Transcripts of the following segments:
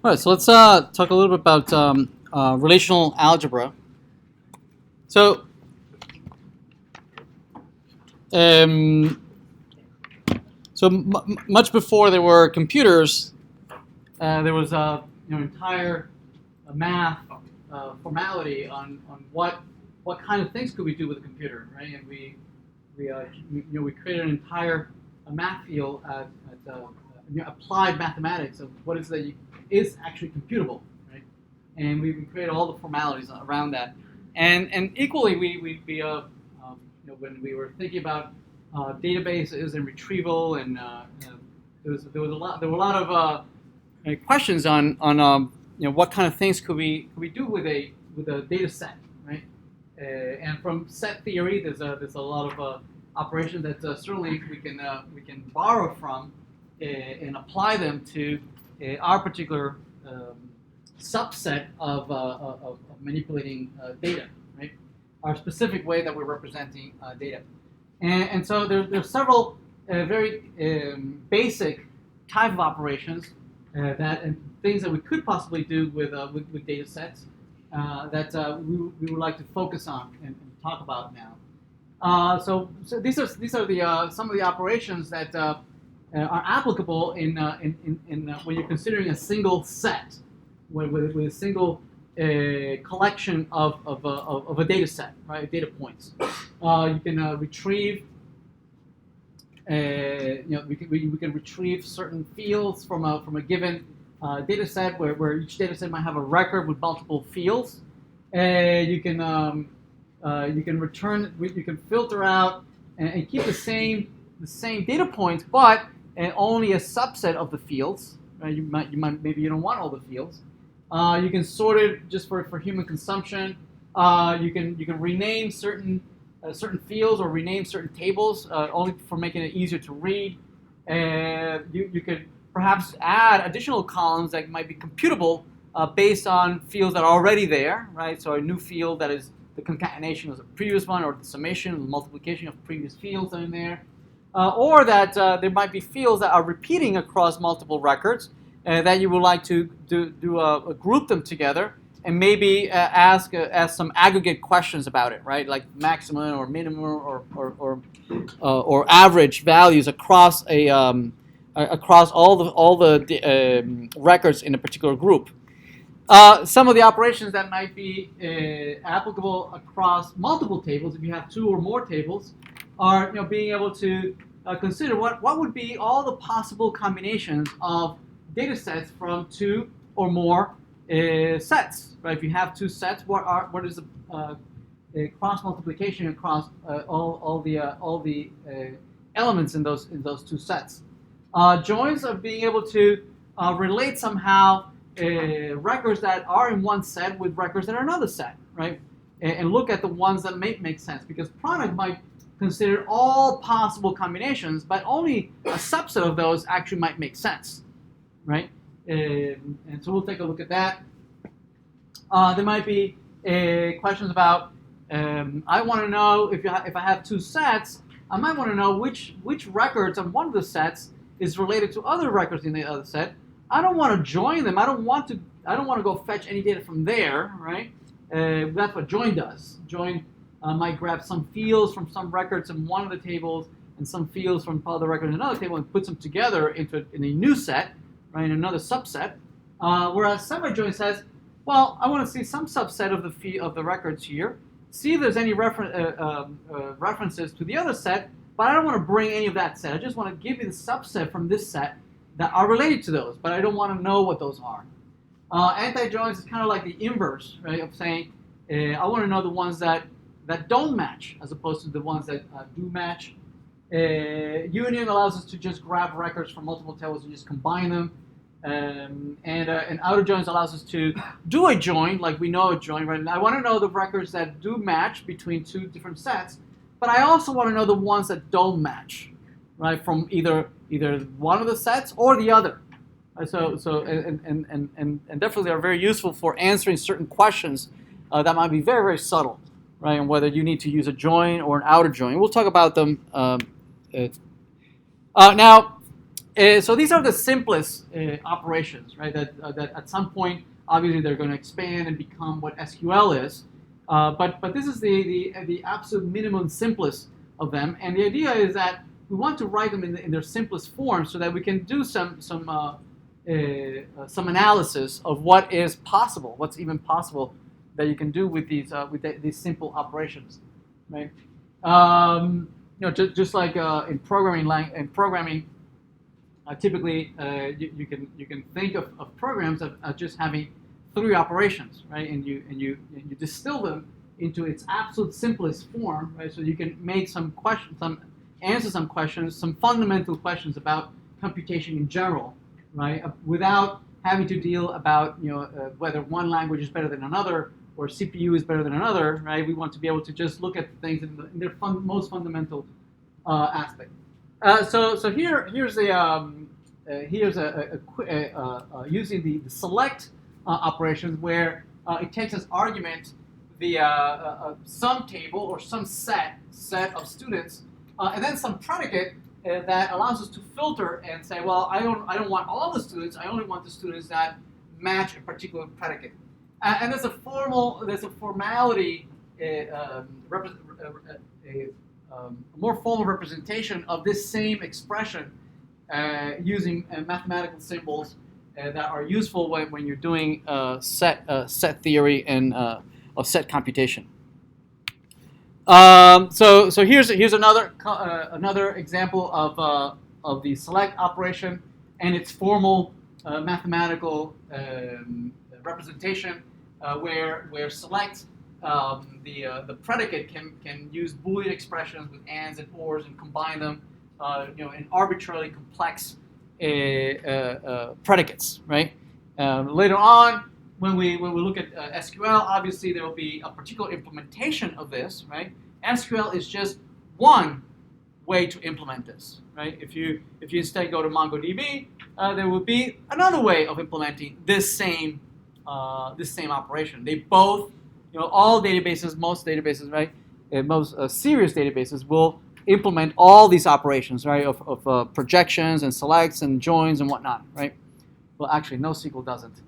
All right, so let's talk a little bit about relational algebra. So, um, much before there were computers, there was entire math formality on what kind of things could we do with a computer, right? And we created an entire math field at applied mathematics of what is is actually computable, right? And we created all the formalities around that. And equally, when we were thinking about databases and retrieval, and there were a lot of questions on what kind of things could we do with a data set, right? And from set theory, there's a lot of operations that certainly we can borrow from and apply them to our particular subset of manipulating data, right? Our specific way that we're representing data. And so there's several very basic type of operations and things that we could possibly do with data sets that we would like to focus on and talk about now. So these are the some of the operations that are applicable in when you're considering a single set with a single collection of a data set, right? Data points. You can retrieve. We can retrieve certain fields from a given data set where each data set might have a record with multiple fields. You can filter out and keep the same data points, but only a subset of the fields. Right? Maybe you don't want all the fields. You can sort it just for human consumption. You can rename certain fields or rename certain tables only for making it easier to read. You could perhaps add additional columns that might be computable based on fields that are already there, right? So a new field that is the concatenation of the previous one, or the summation, the multiplication of previous fields that are in there. Or that there might be fields that are repeating across multiple records that you would like to group them together and maybe ask some aggregate questions about it, right? Like maximum or minimum or average values across across all the records in a particular group. Some of the operations that might be applicable across multiple tables, if you have two or more tables, are being able to consider what would be all the possible combinations of data sets from two or more sets, right? If you have two sets, what is the cross multiplication across all the elements in those two sets? Joins are being able to relate somehow records that are in one set with records that are another set, right? And look at the ones that make sense, because product might consider all possible combinations, but only a subset of those actually might make sense, right? And so we'll take a look at that. There might be questions about, I want to know if I have two sets, I might want to know which records on one of the sets is related to other records in the other set. I don't want to join them. I don't want to go fetch any data from there, right? That's what join does. Join might grab some fields from some records in one of the tables and some fields from other records in another table and puts them together in a new set, right? In another subset. Whereas semijoin says, well, I want to see some subset of the records here. See if there's any references to the other set, but I don't want to bring any of that set. I just want to give you the subset from this set that are related to those, but I don't want to know what those are. Anti-joins is kind of like the inverse, right, of saying I want to know the ones that don't match as opposed to the ones that do match. Union allows us to just grab records from multiple tables and just combine them. And outer joins allows us to do a join, like we know a join, right? And I want to know the records that do match between two different sets, but I also want to know the ones that don't match, right? From either one of the sets or the other. So definitely they are very useful for answering certain questions that might be very, very subtle, right? And whether you need to use a join or an outer join. We'll talk about them now. So these are the simplest operations, right? That at some point, obviously, they're going to expand and become what SQL is. But this is the absolute minimum simplest of them. And the idea is that we want to write them in their simplest form so that we can do some analysis of what is possible, what's even possible that you can do with these simple operations, right? Just like in programming, typically you can think of programs of just having 3 operations, right? And you distill them into its absolute simplest form, right? So you can make answer some questions, some fundamental questions about computation in general, right? Without having to deal about whether one language is better than another or CPU is better than another, right? We want to be able to just look at things in their most fundamental aspect. So here's using the select operations where it takes as argument the some table or some set of students, and then some predicate that allows us to filter and say, well, I don't want all the students. I only want the students that match a particular predicate. And there's a formality, more formal representation of this same expression using mathematical symbols that are useful when you're doing set theory and of set computation. So here's another example of the select operation and its formal mathematical representation, where select the predicate can use Boolean expressions with ands and ors and combine them in arbitrarily complex predicates, right? Later on, when we look at SQL, obviously there will be a particular implementation of this, right? SQL is just one way to implement this, right? If you instead go to MongoDB, there will be another way of implementing this same operation. They both, all databases, most databases, right? Most serious databases will implement all these operations, right? Of projections and selects and joins and whatnot, right? Well, actually, NoSQL doesn't.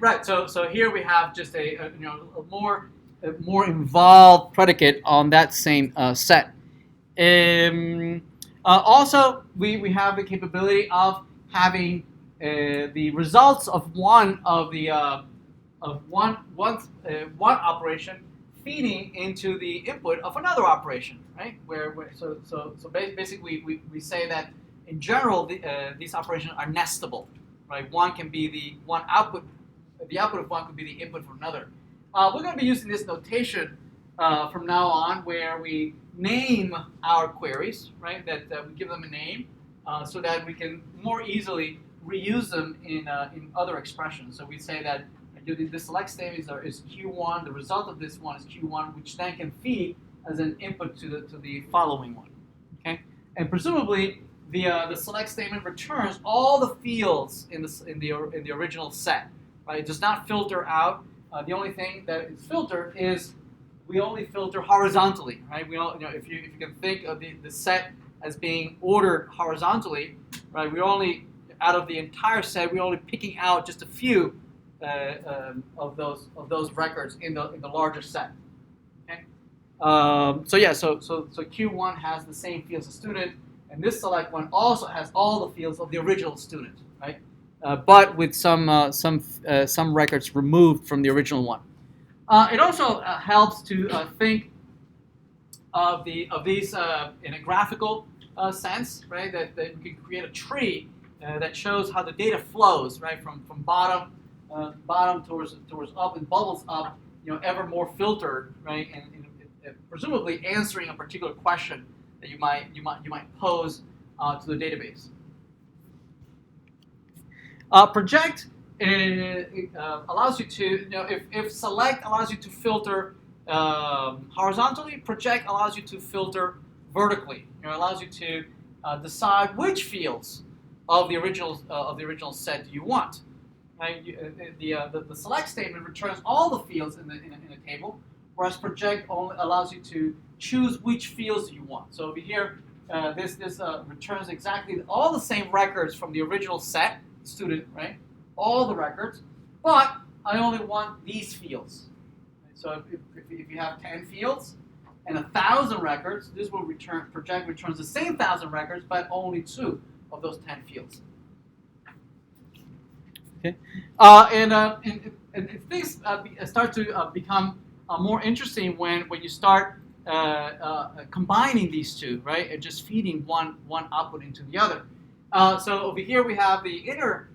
Right. So here we have just a more involved predicate on that same set. Also, we have the capability of having the results of one operation feeding into the input of another operation, right? So basically we say that in general these operations are nestable, right? One can be the output of one could be the input for another. We're going to be using this notation from now on, where we name our queries, right? That we give them a name, so that we can more easily reuse them in other expressions. So we say that the select statement is Q1. The result of this one is Q1, which then can feed as an input to the following one. Okay, and presumably the select statement returns all the fields in the original set. Right? It does not filter out. The only thing that is filtered is we only filter horizontally. Right? We all, if you can think of the set as being ordered horizontally, right? We only, out of the entire set, we're only picking out just a few of those records in the larger set. Okay. So Q1 has the same fields as student, and this select one also has all the fields of the original student, right? But with some records removed from the original one. It also helps to think of these in a graphical sense, right? That we can create a tree that shows how the data flows, right, from bottom towards up and bubbles up, ever more filtered, right, and presumably answering a particular question that you might pose to the database. Project allows you to, if select allows you to filter horizontally, project allows you to filter vertically. It allows you to decide which fields of the original set do you want. Right? The select statement returns all the fields in a table, whereas project only allows you to choose which fields you want. So over here, this returns exactly all the same records from the original set, student, right? All the records, but I only want these fields. So if you have 10 fields and 1,000 records, this will project returns the same 1,000 records, but only 2 of those 10 fields. Okay, and things start to become more interesting when you start combining these two, right, and just feeding one output into the other. So over here we have the inner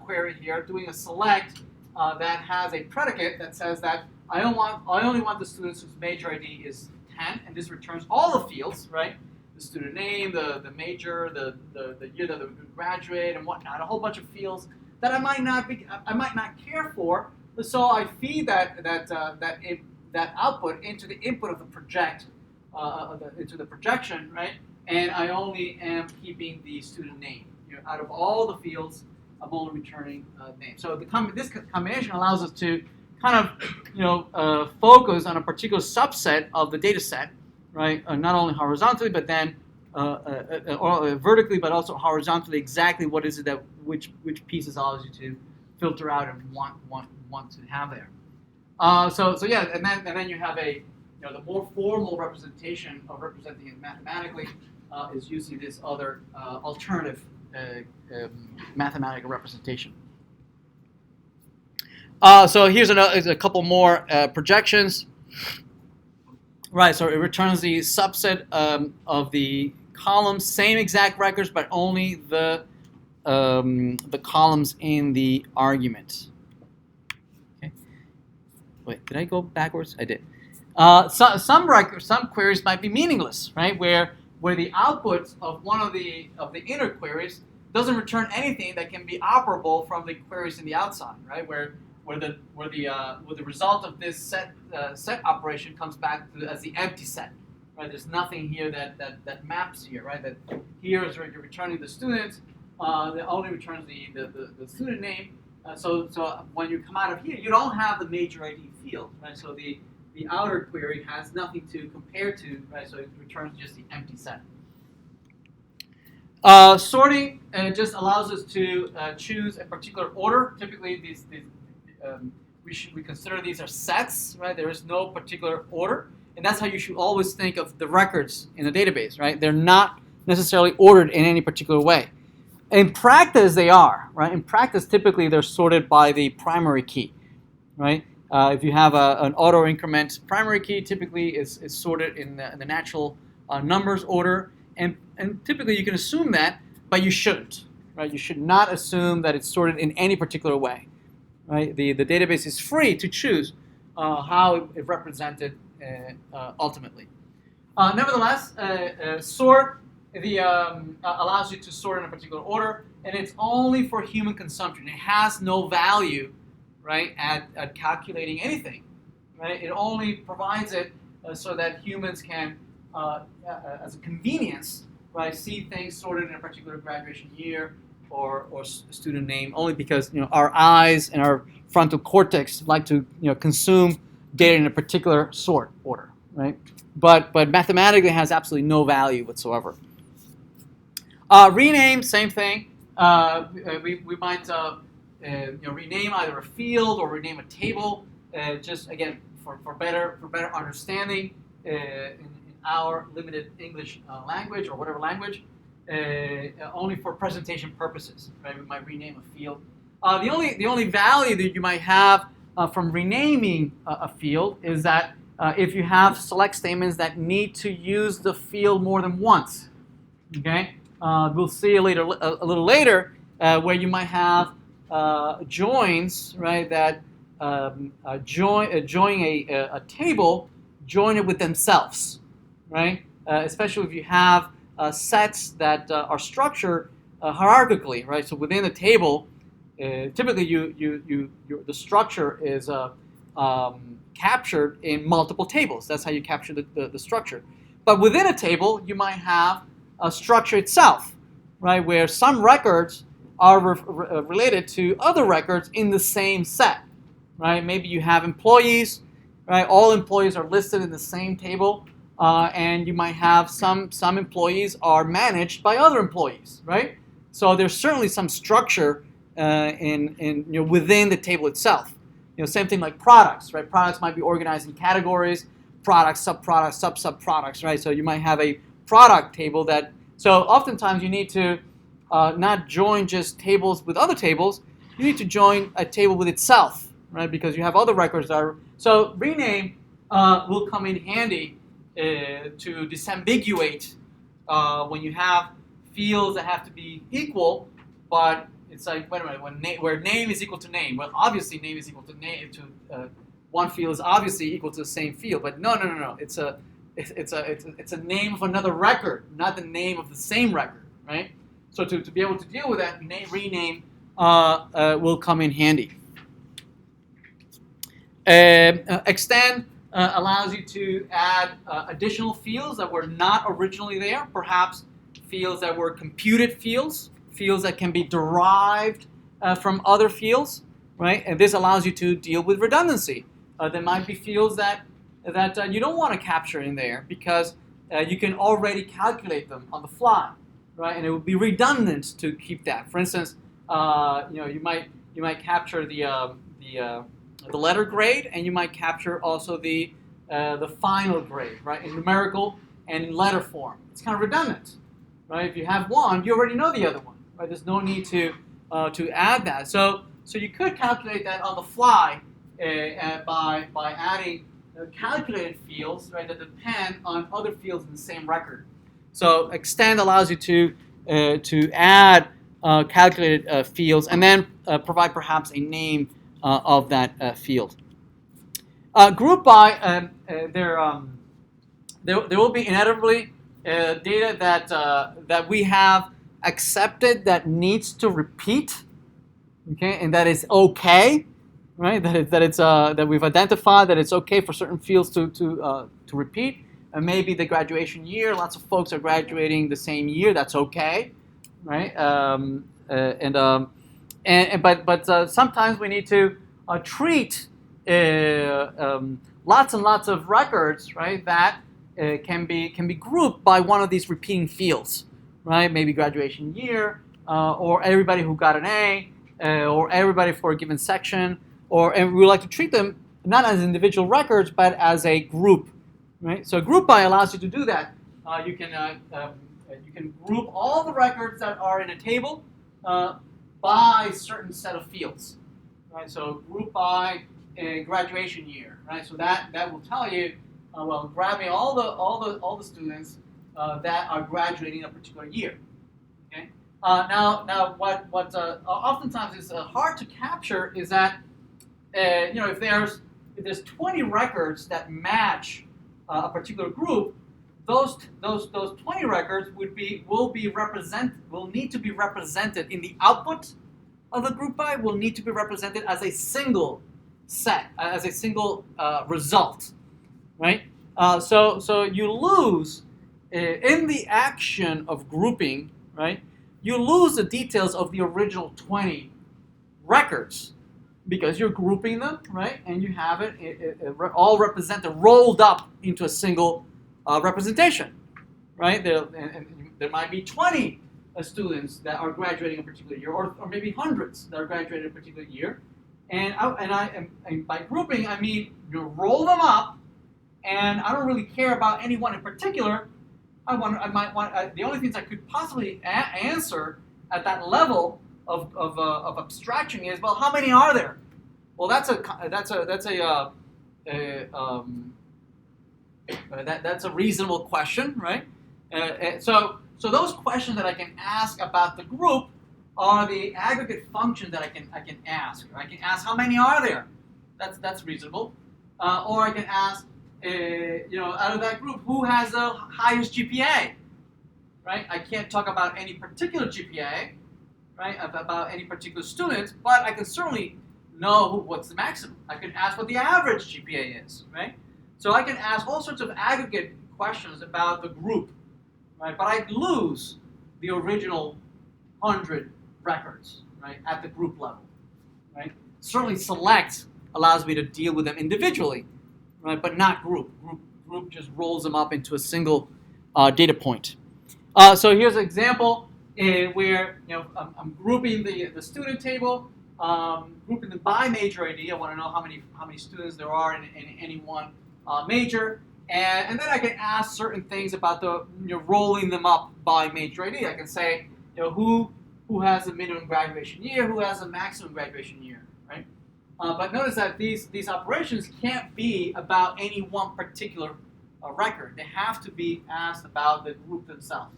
query here doing a select that has a predicate that says that I only want the students whose major ID is 10, and this returns all the fields, right? The student name, the major, the year that they would graduate, and whatnot, a whole bunch of fields that I might not care for. So I feed that output into the input of the into the projection, right? And I only am keeping the student name. Out of all the fields, I'm only returning name. So this combination allows us to kind of focus on a particular subset of the data set, right? Not only horizontally, but then or vertically, but also horizontally. Exactly what is it that which pieces allows you to filter out and want to have there. So yeah, and then you have the more formal representation of representing it mathematically is using this other alternative mathematical representation. So here's a couple more projections. Right, so it returns the subset of the columns, same exact records, but only the columns in the argument. Okay. Wait, did I go backwards? I did. Some queries might be meaningless, right? Where the output of one of the inner queries doesn't return anything that can be operable from the queries in the outside, right? Where the result of this set operation comes back as the empty set, right? There's nothing here that maps here, right? That here is where you're returning the student. That only returns the student name. So when you come out of here, you don't have the major ID field, right? So the outer query has nothing to compare to, right? So it returns just the empty set. Sorting just allows us to choose a particular order. Typically, we consider these are sets, right? There is no particular order, and that's how you should always think of the records in a database, right? They're not necessarily ordered in any particular way. In practice, they are, right? In practice, typically they're sorted by the primary key, right? If you have an auto increment primary key, typically it's sorted in the natural numbers order, and typically you can assume that, but you shouldn't, right? You should not assume that it's sorted in any particular way, right? The database is free to choose how it represented ultimately. Nevertheless, sort allows you to sort in a particular order, and it's only for human consumption. It has no value, right, at calculating anything, right? It only provides it so that humans can, as a convenience, right, see things sorted in a particular graduation year or student name, only because our eyes and our frontal cortex like to consume data in a particular sort order, right? But mathematically it has absolutely no value whatsoever. Rename, same thing. We might rename either a field or rename a table, just again for better understanding in our limited English language or whatever language, only for presentation purposes. Right? We might rename a field. The only value that you might have from renaming a field is that if you have select statements that need to use the field more than once. Okay. We'll see a little later where you might have joins, right? That join a table, join it with themselves, right? Especially if you have sets that are structured hierarchically, right? So within the table, typically the structure is captured in multiple tables. That's how you capture the structure. But within a table, you might have a structure itself, right, where some records are related to other records in the same set, right? Maybe you have employees right? All employees are listed in the same table, and you might have some employees are managed by other employees, right? So there's certainly some structure within the table itself. Same thing like products, right? Products might be organized in categories, products, subproducts, sub-subproducts, right? So you might have a product table that. So oftentimes you need to not join just tables with other tables. You need to join a table with itself, right? Because you have other records that are. So rename will come in handy to disambiguate when you have fields that have to be equal, but it's like, wait a minute, where name is equal to name. Well, obviously name is equal to name. One field is obviously equal to the same field, but no. It's a name of another record, not the name of the same record, right? So to be able to deal with that, rename will come in handy. Extend allows you to add additional fields that were not originally there, perhaps fields that were computed fields that can be derived from other fields, right? And this allows you to deal with redundancy. There might be fields that you don't want to capture in there because you can already calculate them on the fly, right? And it would be redundant to keep that. For instance, you might capture the letter grade, and you might capture also the final grade, right? In numerical and in letter form. It's kind of redundant, right? If you have one, you already know the other one, right? There's no need to add that. So you could calculate that on the fly by adding calculated fields, right, that depend on other fields in the same record. So extend allows you to add calculated fields and then provide perhaps a name of that field. GroupBy, there will be inevitably data that we have accepted that needs to repeat, okay, and that is okay, right? That we've identified that it's okay for certain fields to repeat. And maybe the graduation year, lots of folks are graduating the same year. That's okay, right? But sometimes we need to treat lots and lots of records, right? That can be grouped by one of these repeating fields, right? Maybe graduation year, or everybody who got an A, or everybody for a given section, and we like to treat them not as individual records, but as a group, right? So GroupBy allows you to do that. You can group all the records that are in a table by a certain set of fields, right? So GroupBy graduation year, right? So that will tell you, grabbing all the students that are graduating a particular year. Okay. Now what oftentimes is hard to capture is that if there's 20 records that match a particular group, those 20 records will need to be represented in the output of the GroupBy, will need to be represented as a single set, as a single result, right? So you lose in the action of grouping, right? You lose the details of the original 20 records because you're grouping them, right? And you have it all represented, rolled up into a single representation, right? There might be 20 students that are graduating a particular year, or maybe hundreds that are graduating a particular year. And by grouping, I mean you roll them up, and I don't really care about any one in particular. The only things I could possibly answer at that level of abstraction is, well, how many are there? Well, that's a reasonable question, right? So those questions that I can ask about the group are the aggregate function that I can ask. I can ask how many are there. That's reasonable. Or I can ask, out of that group, who has the highest GPA, right? I can't talk about any particular GPA, right? About any particular student, but I can certainly know what's the maximum. I can ask what the average GPA is, right? So I can ask all sorts of aggregate questions about the group, right? But I lose the original 100 records, right, at the group level, right? Certainly select allows me to deal with them individually, right? But not group. Group just rolls them up into a single data point. So here's an example where I'm grouping the student table, grouping them by major ID. I want to know how many students there are in any one major, and then I can ask certain things about the rolling them up by major ID. I can say who has a minimum graduation year, who has a maximum graduation year, right? But notice that these operations can't be about any one particular record. They have to be asked about the group themselves.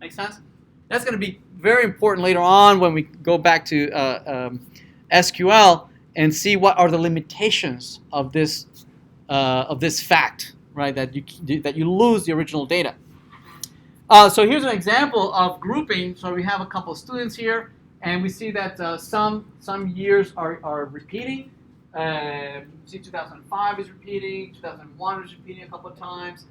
Make sense? That's going to be very important later on when we go back to SQL and see what are the limitations of this fact, right? That you lose the original data. So here's an example of grouping. So we have a couple of students here, and we see that some years are repeating. See 2005 is repeating, 2001 is repeating a couple of times,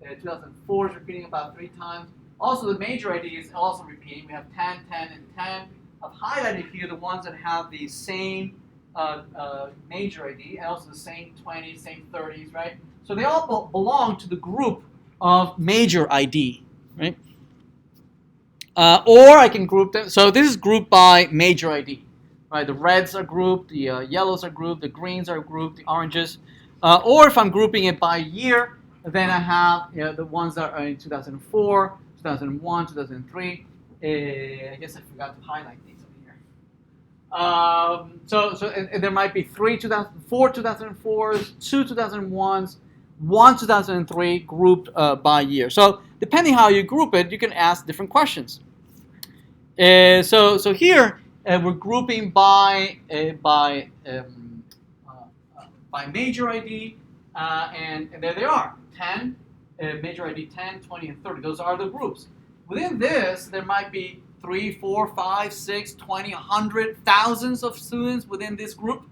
2004 is repeating about 3 times. Also, the major ID is also repeating. We have 10, 10, and 10. I've highlighted here the ones that have the same major ID, and also the same 20s, same 30s, right? So they all belong to the group of major ID, right? Or I can group them. So this is grouped by major ID, right? The reds are grouped, the yellows are grouped, the greens are grouped, the oranges. Or if I'm grouping it by year, then I have the ones that are in 2004, 2001, 2003. I guess I forgot to highlight these over here. So there might be 3 2004 2004s, 2 2001s, 1 2003 grouped by year. So depending how you group it, you can ask different questions. So here we're grouping by major ID, and there they are, 10, major ID 10, 20, and 30. Those are the groups. Within this, there might be 3, 4, 5, 6, 20, 100, thousands of students within this group,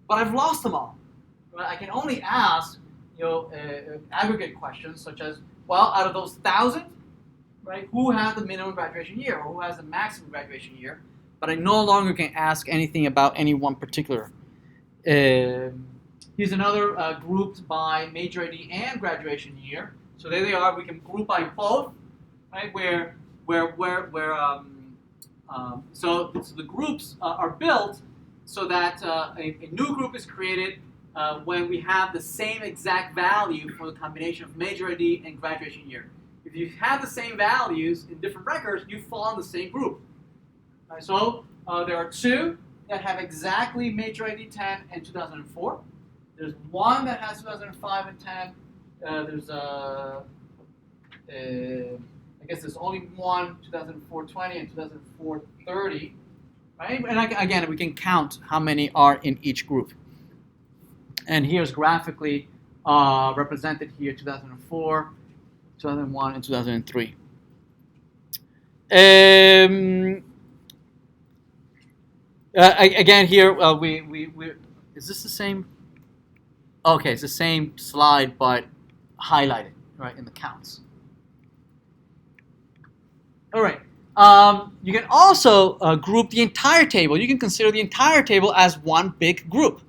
but I've lost them all. Right? I can only ask aggregate questions such as, well, out of those 1,000, right, who has the minimum graduation year or who has the maximum graduation year? But I no longer can ask anything about any one particular. Here's another grouped by major ID and graduation year. So there they are. We can group by both, right? So the groups are built so that a new group is created when we have the same exact value for the combination of major ID and graduation year. If you have the same values in different records, you fall in the same group. Right, so there are 2 that have exactly major ID 10 and 2004. There's 1 that has 2005 and 10. I guess there's only 1 2004 20 and 2004 30. Right? And again, we can count how many are in each group. And here's graphically represented here 2004, 2001, and 2003. Again, here we is this the same? Okay, it's the same slide, but highlighted, right, in the counts. All right. You can also group the entire table. You can consider the entire table as one big group,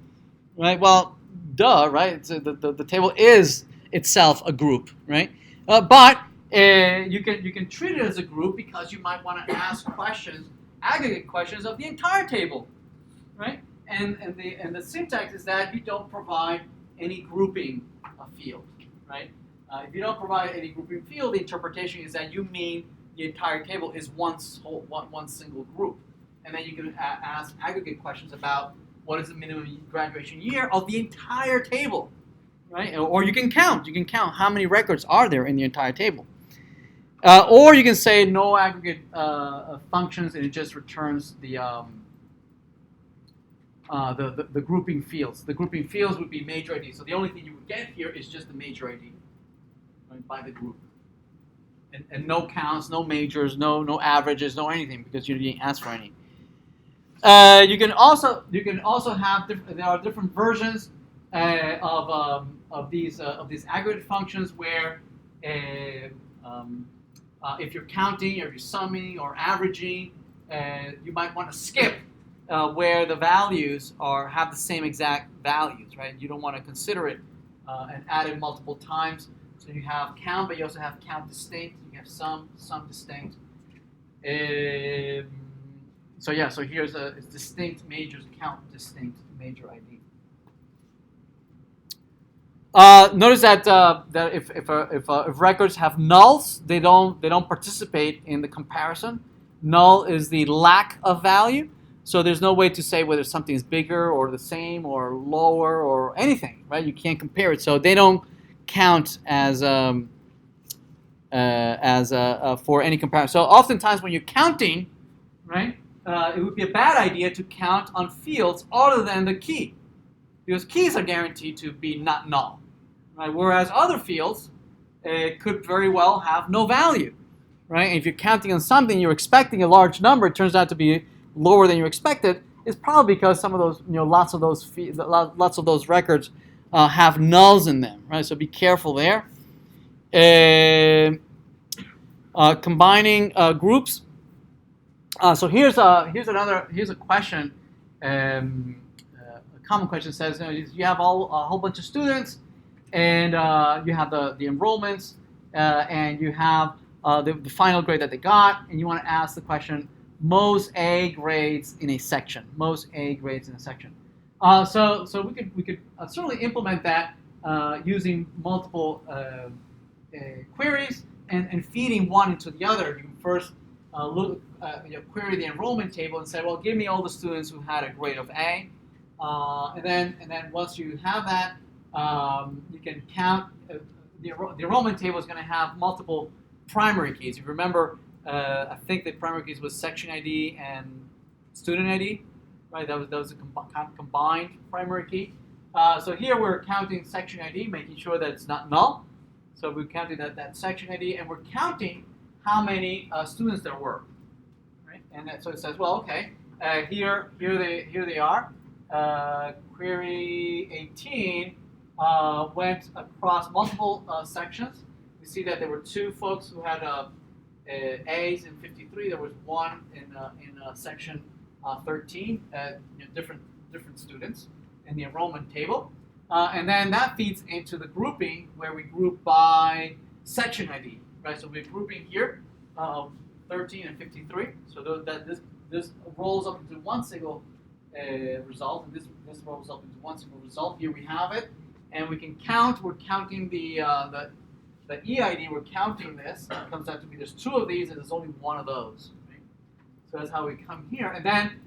right? Well, duh, right? The table is itself a group, right? But you can treat it as a group because you might want to ask questions, aggregate questions of the entire table, right? And the syntax is that you don't provide any grouping field, right? If you don't provide any grouping field, the interpretation is that you mean the entire table is one single group, and then you can ask aggregate questions about what is the minimum graduation year of the entire table, right? Or you can count. You can count how many records are there in the entire table. Or you can say no aggregate functions, and it just returns the grouping fields. The grouping fields would be major ID. So the only thing you would get here is just the major ID, right, by the group, and no counts, no majors, no averages, no anything because you didn't ask for any. You can also have there are different versions of these aggregate functions where if you're counting or you're summing or averaging, you might want to skip where the values have the same exact values, right? You don't want to consider it and added multiple times. So you have count, but you also have count distinct. You have sum distinct. So yeah, so here's a distinct majors, count distinct major ID. Notice that that if records have nulls, they don't participate in the comparison. Null is the lack of value, so there's no way to say whether something is bigger or the same or lower or anything, right? You can't compare it, so they don't count as for any comparison. So oftentimes when you're counting, right, it would be a bad idea to count on fields other than the key, because keys are guaranteed to be not null, right? Whereas other fields could very well have no value, right? And if you're counting on something, you're expecting a large number, it turns out to be lower than you expected. It's probably because some of those, lots of those records have nulls in them, right? So be careful there. Combining groups. So here's a question. A common question says, you have a whole bunch of students, and you have the enrollments, and you have the final grade that they got, and you want to ask the question, most A grades in a section. Most A grades in a section. So we could certainly implement that using multiple queries and feeding one into the other. You can first query the enrollment table and say, well, give me all the students who had a grade of A, and then once you have that, you can count. The enrollment table is going to have multiple primary keys. If you remember, I think the primary keys was section ID and student ID, right? That was a combined primary key. So here we're counting section ID, making sure that it's not null. So we're counting that section ID, and we're counting how many students there were, right? And so it says, well, okay, here they are. Query 18 went across multiple sections. We see that there were 2 folks who had A's in 53. There was 1 in section 13. Different students in the enrollment table. And then that feeds into the grouping where we group by section ID, right? So we're grouping here 13 and 53. So this rolls up into one single result, and this rolls up into one single result. Here we have it, and we can count. We're counting the EID. We're counting this. It comes out to be there's 2 of these, and there's only 1 of those. Right? So that's how we come here, and then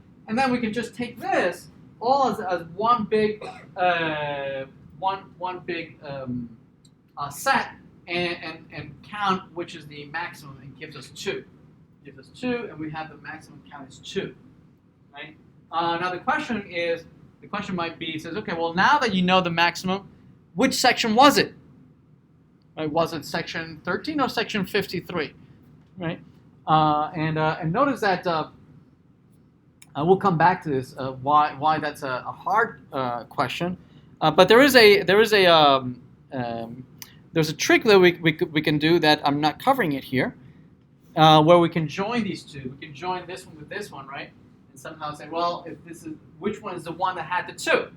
we can just take this all as one big set and count which is the maximum, and gives us 2. Gives us 2, and we have the maximum count is 2. Right? Now the question might be, it says, okay, well, now that you know the maximum, which section was it? Right? Was it section 13 or section 53? Right? And notice that we'll come back to this why that's a hard question, but there's a trick that we can do that I'm not covering it here, where we can join these 2. We can join this one with this one, right? And somehow say, well, if this is which one is the one that had the 2,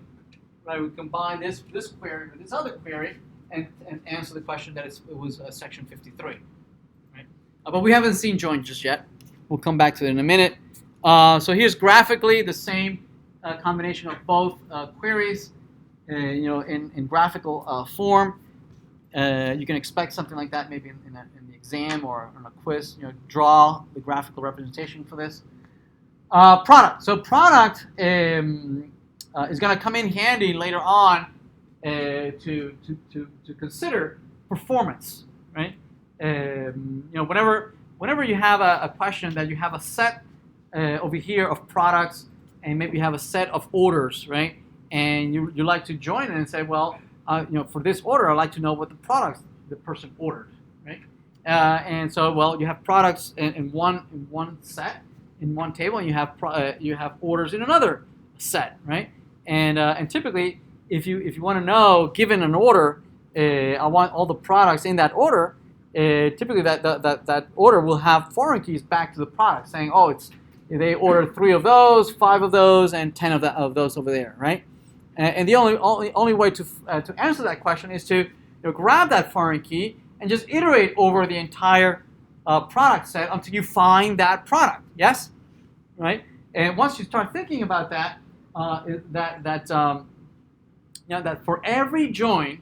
right? We combine this query with this other query and answer the question that it was section 53, right? But we haven't seen join just yet. We'll come back to it in a minute. So here's graphically the same combination of both queries, in graphical form. You can expect something like that maybe in the exam or on a quiz. Draw the graphical representation for this. Product. So product is going to come in handy later on to consider performance, right? Whenever you have a question that you have a set over here of products, and maybe you have a set of orders, right? And you like to join it and say, well, for this order, I'd like to know what the products the person ordered, right? And so, well, you have products in one set, in one table, and you have orders in another set, right? And typically, if you want to know, given an order, I want all the products in that order. Typically, that order will have foreign keys back to the product, saying, oh, they ordered 3 of those, 5 of those, and 10 of those over there, right? And the only way to answer that question is to grab that foreign key and just iterate over the entire product set until you find that product. Yes, right. And once you start thinking about that, that for every join,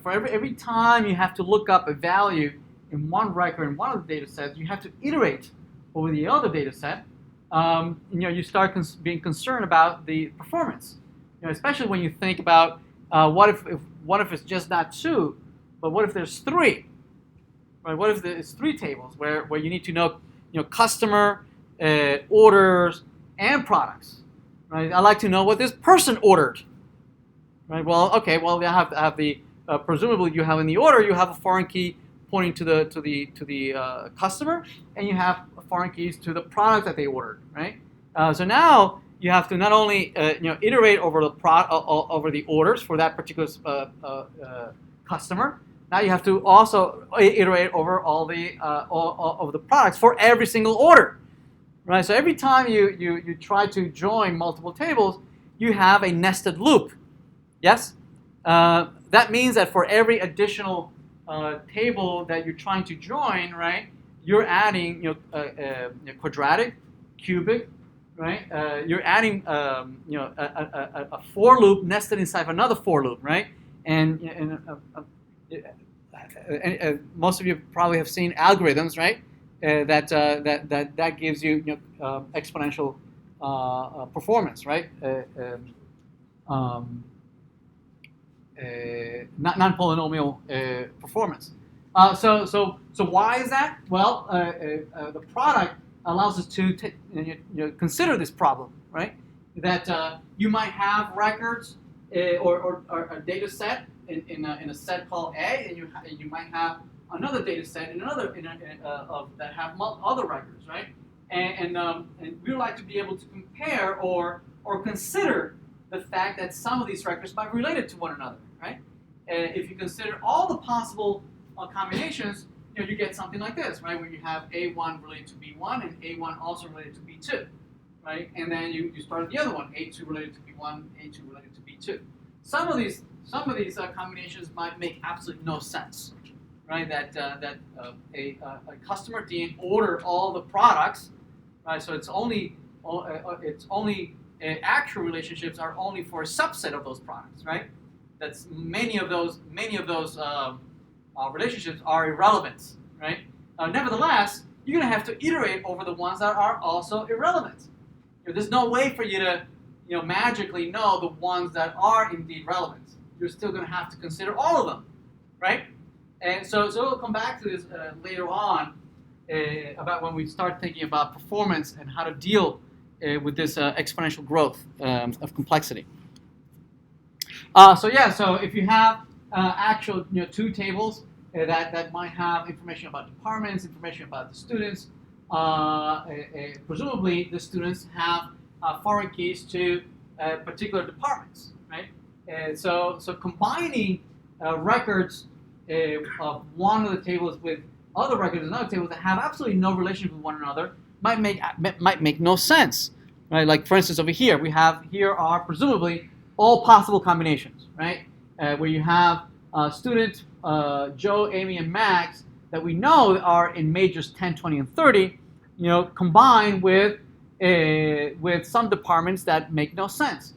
for every time you have to look up a value in one record in one of the data sets, you have to iterate over the other data set. You start being concerned about the performance. Especially when you think about what if it's just not 2, but what if there's 3? Right? What if there's 3 tables where you need to know customer, orders, and products? Right? I like to know what this person ordered. Right? Well, okay. Well, you have to have the presumably you have in the order you have a foreign key pointing to the customer, and you have foreign keys to the product that they ordered. Right? So now you have to not only iterate over over the orders for that particular customer. Now you have to also iterate over all of the products for every single order, right? So every time you try to join multiple tables, you have a nested loop. Yes, that means that for every additional table that you're trying to join, right, you're adding quadratic, cubic. Right, you're adding a for loop nested inside of another for loop, right? And most of you probably have seen algorithms, right? That gives you, exponential performance, right? Non-polynomial performance. So why is that? Well, the product allows us to consider this problem, right? That you might have records or a data set in a set called A, and you might have another data set in another that have other records, right? And we like to be able to compare or consider the fact that some of these records might be related to one another, right? If you consider all the possible combinations, you get something like this, right? Where you have A1 related to B1 and A1 also related to B2, right? And then you start the other one, A2 related to B1, A2 related to B2. Some of these combinations might make absolutely no sense, right? That a customer didn't order all the products, right? So it's only actual relationships are only for a subset of those products, right? That's many of those relationships are irrelevant, right? Nevertheless, you're going to have to iterate over the ones that are also irrelevant. There's no way for you to, magically know the ones that are indeed relevant. You're still going to have to consider all of them, right? And so we'll come back to this later on about when we start thinking about performance and how to deal with this exponential growth of complexity. So if you have actual 2 tables that might have information about departments, information about the students, presumably the students have foreign keys to particular departments, right? So combining records of one of the tables with other records in other tables that have absolutely no relationship with one another might make no sense, right? Like for instance, over here here are presumably all possible combinations, right? Where you have students Joe, Amy, and Max that we know are in majors 10, 20, and 30, combined with some departments that make no sense.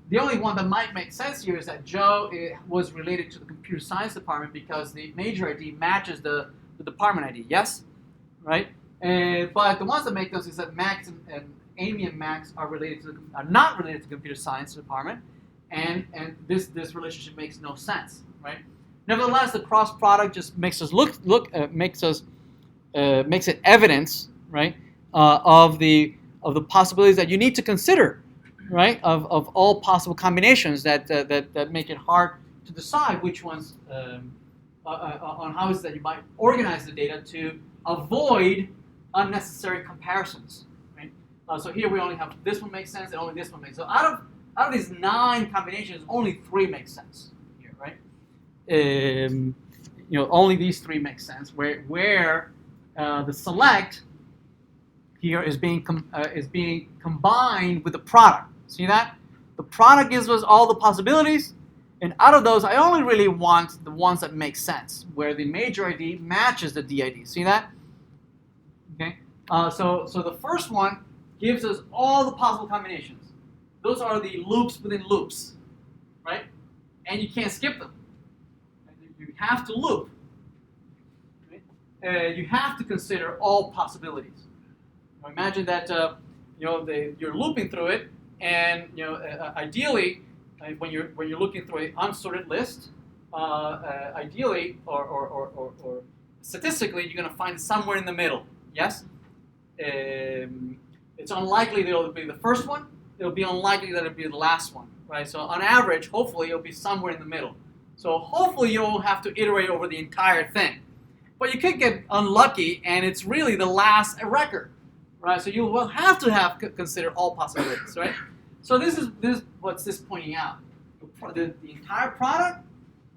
The only one that might make sense here is that Joe was related to the computer science department because the major ID matches the department ID. Yes, right. But the ones that make no sense is that Max and Amy and Max are not related to the computer science department, and this relationship makes no sense, right? Nevertheless, the cross product just makes us makes it evidence, right, of the possibilities that you need to consider, right, of all possible combinations that make it hard to decide which ones on how is that you might organize the data to avoid unnecessary comparisons, right? So here we only have this one makes sense and only this one makes sense. So out of these 9 combinations, only 3 make sense here, right? Only these 3 make sense. Where the select here is being combined with the product. See that? The product gives us all the possibilities, and out of those, I only really want the ones that make sense, where the major ID matches the DID. See that? Okay. So the first one gives us all the possible combinations. Those are the loops within loops, right? And you can't skip them. You have to loop. Right? You have to consider all possibilities. Now imagine that you're looping through it, and ideally, when you're looking through an unsorted list, ideally or statistically, you're going to find it somewhere in the middle. Yes. It's unlikely that it'll be the first one. It'll be unlikely that it'll be the last one, right? So on average, hopefully, it'll be somewhere in the middle. So hopefully, you won't have to iterate over the entire thing. But you could get unlucky, and it's really the last record, right? So you will have to consider all possibilities, right? So this is what's this pointing out. The entire product,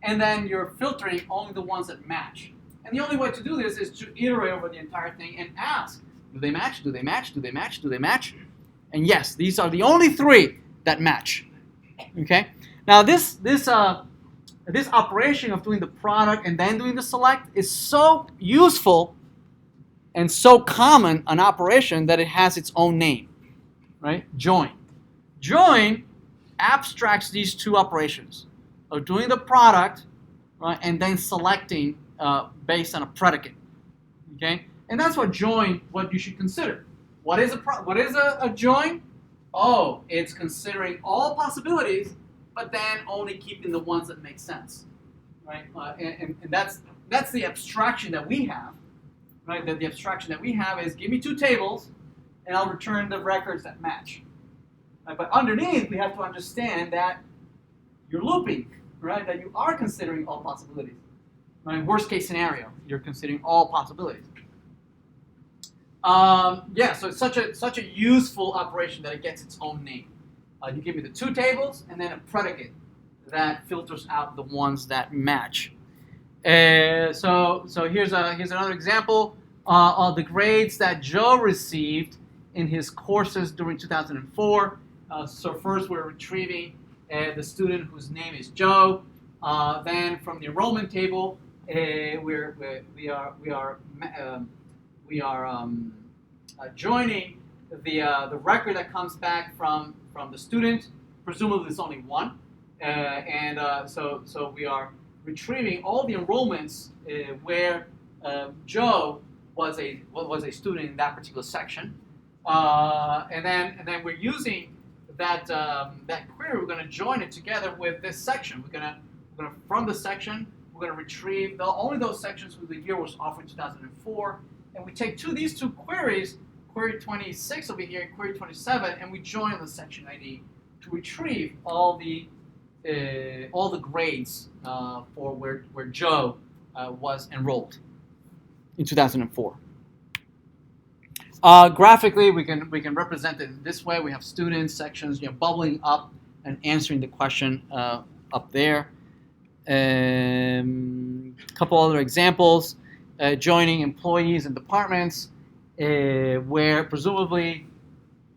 and then you're filtering only the ones that match. And the only way to do this is to iterate over the entire thing and ask, do they match? Do they match? Do they match? Do they match? And yes, these are the only three that match. Okay. Now this operation of doing the product and then doing the select is so useful and so common an operation that it has its own name, right? Join. Join abstracts these two operations of doing the product, right, and then selecting based on a predicate. Okay. And that's what you should consider. What is a join? Oh, it's considering all possibilities, but then only keeping the ones that make sense, right? And that's the abstraction that we have, right? The abstraction that we have is give me two tables, and I'll return the records that match. Right? But underneath, we have to understand that you're looping, right? That you are considering all possibilities. Right? Worst case scenario, you're considering all possibilities. So it's such a useful operation that it gets its own name. You give me the two tables and then a predicate that filters out the ones that match. So here's another example of the grades that Joe received in his courses during 2004. So first we're retrieving the student whose name is Joe. Then from the enrollment table, we are joining the record that comes back from the student. Presumably, there's only one, so we are retrieving all the enrollments where Joe was a student in that particular section, and then we're using that query. We're going to join it together with this section. We're going to from the section. We're going to retrieve only those sections where the year was offered in 2004, and we take these two queries, query 26 over here and query 27, and we join the section ID to retrieve all the grades for where Joe was enrolled in 2004. Graphically, we can represent it this way. We have students sections, bubbling up and answering the question up there. A couple other examples, joining employees and departments, where presumably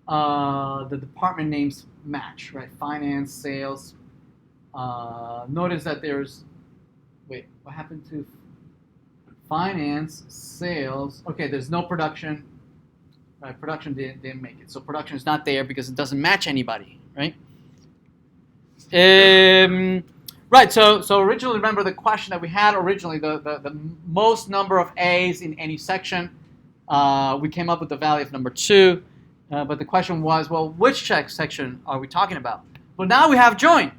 the department names match, right? Finance, sales. Notice that what happened to finance, sales? Okay, there's no production. Right, production didn't make it. So production is not there because it doesn't match anybody, right? Right, so originally, remember the question that we had originally, the most number of A's in any section, we came up with the value of number 2, but the question was, well, which section are we talking about? Well, now we have join.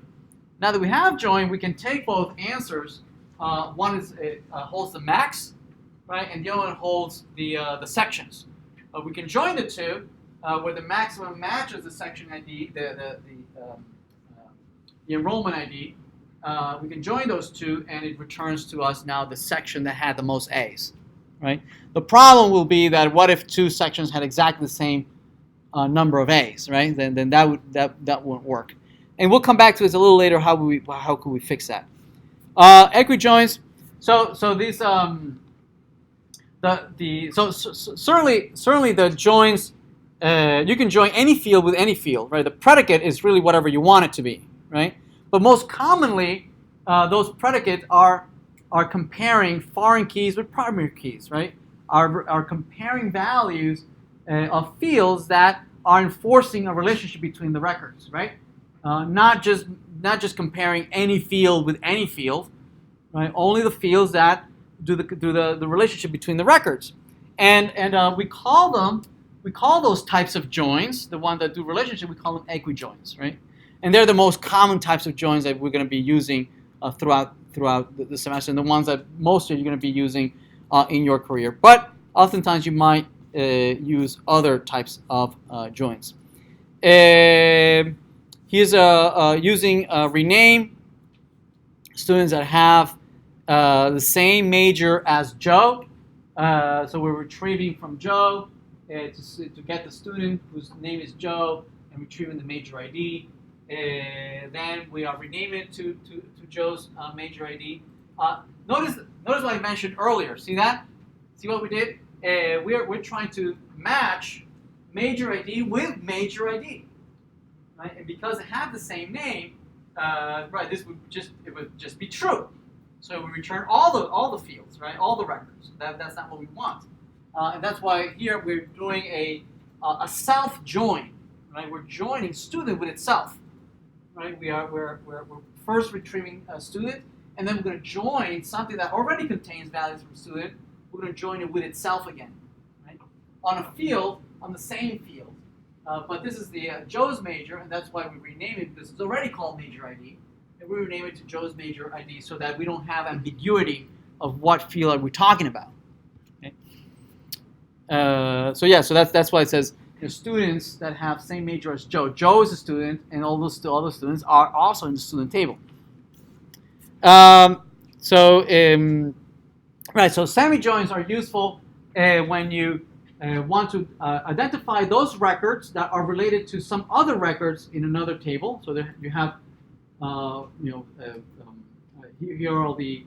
Now that we have join, we can take both answers. One holds the max, right, and the other one holds the sections. We can join the two, where the maximum matches the section ID, the enrollment ID. We can join those two, and it returns to us now the section that had the most A's, right? The problem will be that what if two sections had exactly the same number of A's, right? Then that won't work. And we'll come back to this a little later. How could we fix that? Equijoins. So these certainly the joins you can join any field with any field, right? The predicate is really whatever you want it to be, right? But most commonly, those predicates are comparing foreign keys with primary keys, right? Are comparing values of fields that are enforcing a relationship between the records, right? Not just comparing any field with any field, right? Only the fields that do the relationship between the records, and we call those types of joins, the ones that do relationship, we call them equijoins, right? And they're the most common types of joins that we're going to be using throughout the semester, and the ones that most of you are going to be using in your career. But oftentimes you might use other types of joins. Here's using rename students that have the same major as Joe. So we're retrieving from Joe to get the student whose name is Joe and retrieving the major ID. Then we are renaming it to Joe's major ID. Notice what I mentioned earlier. See that? See what we did? We're trying to match major ID with major ID, right? And because they have the same name, right? It would just be true. So we return all the fields, right? All the records. That's not what we want, and that's why here we're doing a self join, right? We're joining student with itself, right? We're first retrieving a student, and then we're going to join something that already contains values from student. We're going to join it with itself again, right? On a field, on the same field. But this is the Joe's major, and that's why we rename it, because it's already called major ID. And we rename it to Joe's major ID so that we don't have ambiguity of what field are we talking about. Okay? So that's why it says students that have same major as Joe. Joe is a student, and all those other students are also in the student table. Right, so semijoins are useful when you want to identify those records that are related to some other records in another table. So there you have, here are all the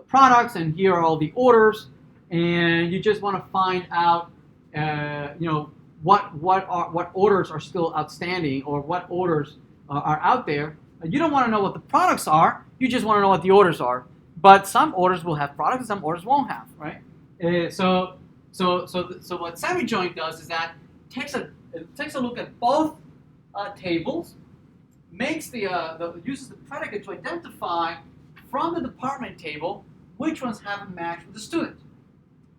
products, and here are all the orders, and you just want to find out, what orders are still outstanding, or what orders are out there. You don't want to know what the products are. You just want to know what the orders are. But some orders will have products, and some orders won't have, right? So what semijoin does is that takes a look at both tables, makes uses the predicate to identify from the department table which ones have a match with the student.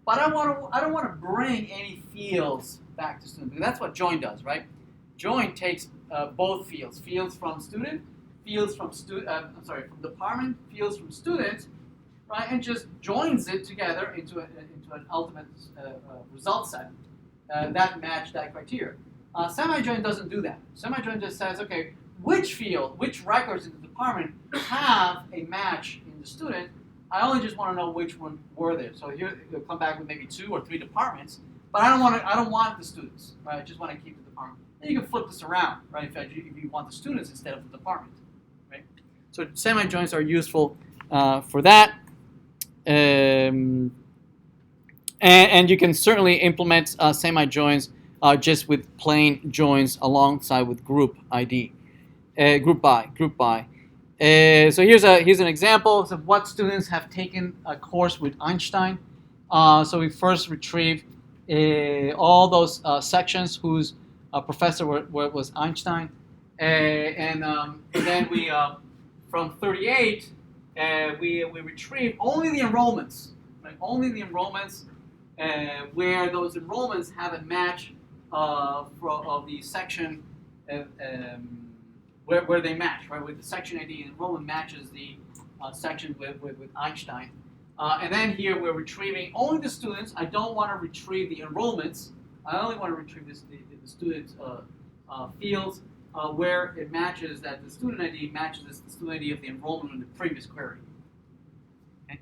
But I don't want to bring any fields back to student, because that's what join does, right? Join takes both fields from student, fields from from department, fields from students, right, and just joins it together into an ultimate result set that match that criteria. Semijoin doesn't do that. Semijoin just says, okay, which records in the department have a match in the student. I only just want to know which one were there. So here it'll come back with maybe 2 or 3 departments, but I don't want the students, right? I just want to keep the department. Then you can flip this around, right? If you want the students instead of the department, right? So semijoins are useful for that. And you can certainly implement semijoins just with plain joins alongside with group ID, GroupBy. So here's an example of what students have taken a course with Einstein. So we first retrieve all those sections whose professor was Einstein, and then we from 38 we retrieve only the enrollments, right? Only the enrollments where those enrollments have a match of the section where they match, right? With the section ID, enrollment matches the section with Einstein. And then here we're retrieving only the students. I don't want to retrieve the enrollments. I only want to retrieve the students' fields where it matches that the student ID matches the student ID of the enrollment in the previous query. Okay.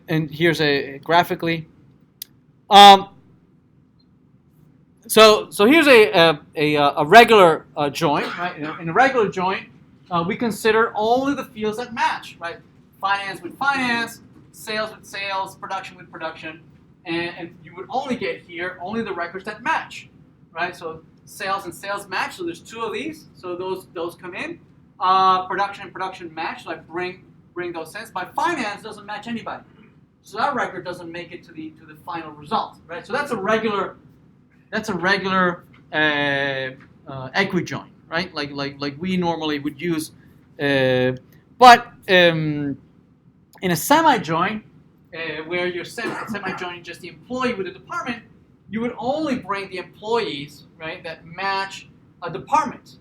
And here's a graphically. So here's a regular join, right? In a regular join, we consider only the fields that match, right? Finance with finance, sales with sales, production with production. and you would only get here only the records that match, right? So sales and sales match. So there's 2 of these. So those come in. Production and production match. So I bring those in. But finance doesn't match anybody. So that record doesn't make it to the final result, right? So that's a regular equijoin, right? Like we normally would use, but in a semijoin, where you're semijoining just the employee with the department, you would only bring the employees, right, that match a department,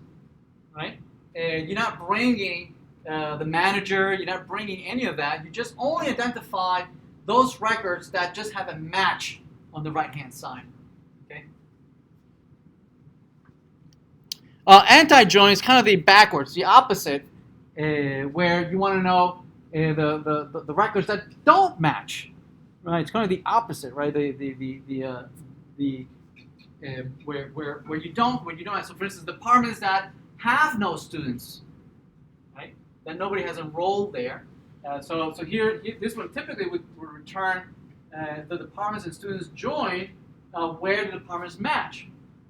right? You're not bringing the manager. You're not bringing any of that. You just only identify those records that just have a match on the right-hand side. Okay. Anti-join is kind of the backwards, the opposite, where you want to know the records that don't match, right? It's kind of the opposite, right? Where you don't have. So, for instance, departments that have no students, right? That nobody has enrolled there. So here, this one typically would return the departments and students joined where the departments match.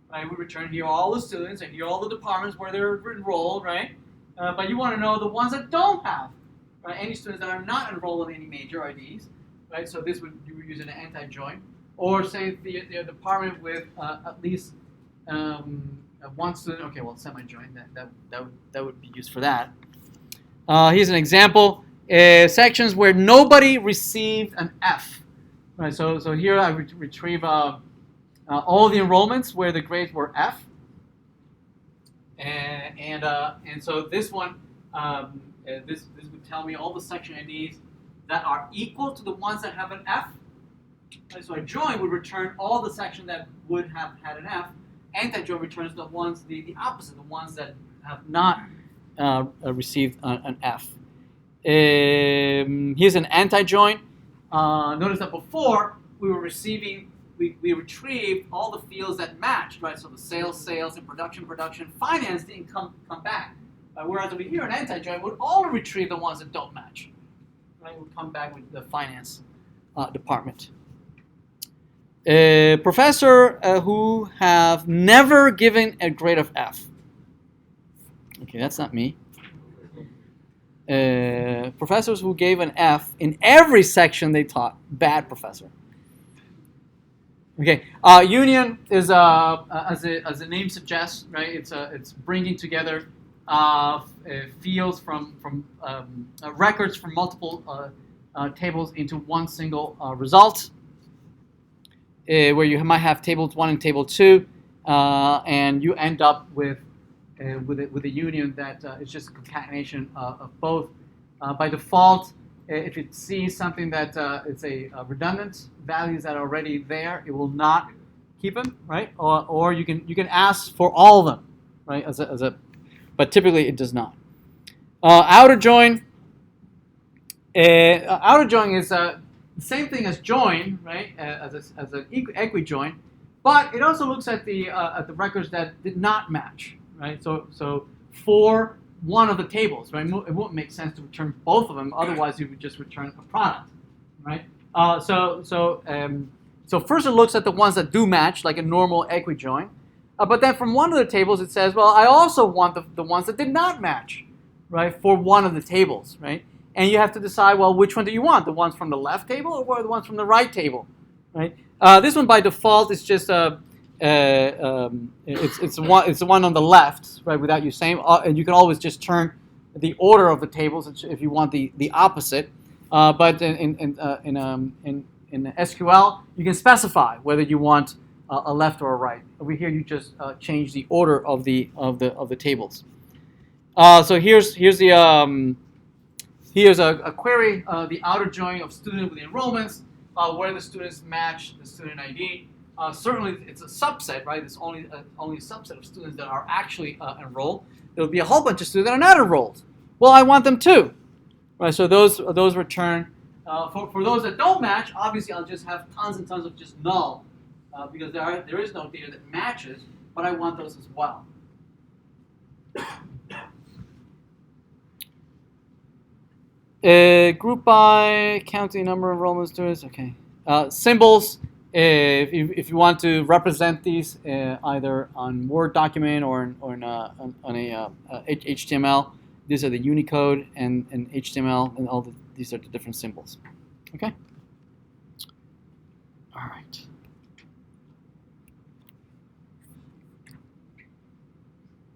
Right? We return here all the students and here all the departments where they're enrolled, right? But you want to know the ones that don't have, right? Any students that are not enrolled in any major IDs, right? So you would use an anti-join, or say the department with at least one student. Okay, well, semi-join that would be used for that. Here's an example. Sections where nobody received an F. Right, so here I retrieve all the enrollments where the grades were F, and so this one this would tell me all the section IDs that are equal to the ones that have an F. Right, so a join would return all the sections that would have had an F. Anti-join returns the opposite, the ones that have not received an F. Here's an anti-join. Notice that before we retrieved all the fields that matched, right? So the sales, and production, finance didn't come back. Whereas over here, an anti-join would only retrieve the ones that don't match. Right? It would come back with the finance department. Professor who have never given a grade of F. Okay, that's not me. Professors who gave an F in every section they taught. Bad professor. Okay, union is as the name suggests, right? It's bringing together fields from records from multiple tables into one single result. Where you might have tables 1 and table 2, and you end up with a union that is just a concatenation of both. By default, if it sees something that it's a redundant values that are already there, it will not keep them, right? Or you can ask for all of them, right? But typically it does not. Outer join. Outer join is the same thing as join, right? As an equijoin, but it also looks at the records that did not match. Right, so for one of the tables, right? It won't make sense to return both of them. Otherwise, you would just return a product, right? So first it looks at the ones that do match, like a normal equijoin. But then from one of the tables, it says, well, I also want the ones that did not match, right? For one of the tables, right? And you have to decide, well, which one do you want? The ones from the left table or the ones from the right table, right? This one by default is just it's the one on the left, right? Without you saying, and you can always just turn the order of the tables if you want the opposite. But in SQL, you can specify whether you want a left or a right. Over here, you just change the order of the tables. So here's a query, the outer join of student with enrollments, where the students match the student ID. Certainly, it's a subset, right? It's only a subset of students that are actually enrolled. There will be a whole bunch of students that are not enrolled. Well, I want them too, right? So those return. For those that don't match, obviously, I'll just have tons and tons of just null, because there is no data that matches. But I want those as well. Group by counting number of enrollment students. Okay. Symbols, if you want to represent these either on Word document or on a HTML, these are the Unicode and HTML, and these are the different symbols. Okay. All right.